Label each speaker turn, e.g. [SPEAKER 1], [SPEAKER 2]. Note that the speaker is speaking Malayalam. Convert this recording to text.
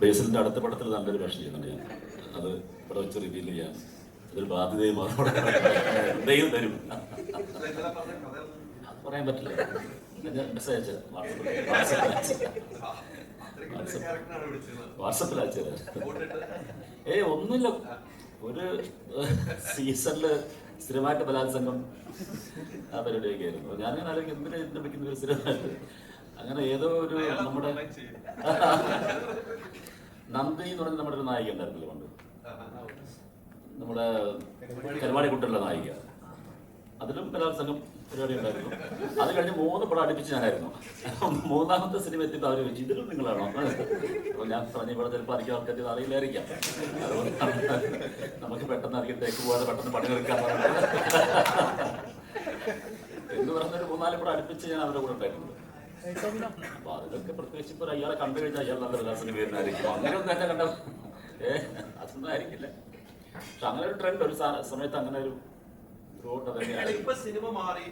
[SPEAKER 1] ബേസിലിന്റെ അടുത്ത പടത്തിൽ നല്ലൊരു വേഷം ചെയ്യുന്നുണ്ട് ഞാൻ. അത് ഇവിടെ വെച്ച് റിവീൽ ചെയ്യാൻ അതൊരു ബാധ്യതയും എന്തെയും തരും. അത് പറയാൻ പറ്റില്ല. ഞാൻ മെസ്സേജ് അയച്ചത് വാട്സപ്പിൽ അയച്ചത്. ഒന്നുമില്ല, ഒരു സീസണില് സ്ഥിരമായിട്ട് ബലാത്സംഗം ആ പരിപാടിയൊക്കെ ആയിരുന്നു. ഞാനിങ്ങനെ ആലോചിക്കും എന്തിനാ ഇതിനെ വെക്കുന്ന ഒരു സ്ഥിരമായിട്ട്. അങ്ങനെ ഏതോ ഒരു നമ്മുടെ നന്ദി എന്ന് പറഞ്ഞ നമ്മുടെ ഒരു നായിക ഉണ്ടായിരുന്നല്ലോ പണ്ട്, നമ്മുടെ കരുവാടി കുട്ടിയുള്ള നായിക. അതിലും ബലാത്സംഗം പരിപാടി ഉണ്ടായിരുന്നു. അത് കഴിഞ്ഞ് 3 പടം അടുപ്പിച്ച് ഞാനായിരുന്നു. 3ാമത്തെ സിനിമ എത്തിയപ്പോൾ അവർ ചോദിച്ചു ഇതിലും നിങ്ങളാണോ? അപ്പോൾ ഞാൻ പറഞ്ഞ ഇവിടെ ചിലപ്പോൾ അധികം ആൾക്കാർക്ക് അറിയില്ലായിരിക്കാം. അതുകൊണ്ടാണ് നമുക്ക് പെട്ടെന്ന് അധികം തേക്ക് പോകാതെ പെട്ടെന്ന് പണി തീർക്കാൻ എന്ന് പറഞ്ഞൊരു 3-4 പടം അടുപ്പിച്ച് ഞാൻ അവരുടെ കൂടെ ഉണ്ടായിട്ടുണ്ട്. അപ്പൊ അതിലൊക്കെ പ്രത്യേകിച്ച് ഇപ്പൊ അയാളെ കണ്ടു കഴിഞ്ഞാൽ അയാൾ നല്ല ബലാത്സംഗം വരുന്നതായിരിക്കും. അങ്ങനെ ഒന്നും തന്നെ കണ്ട അതൊന്നും ആയിരിക്കില്ല. പക്ഷെ അങ്ങനെ ഒരു ട്രെൻഡ് ഒരു സമയത്ത് അങ്ങനെ ഒരു ത്രൂ ഔട്ട്.
[SPEAKER 2] സിനിമ മാറി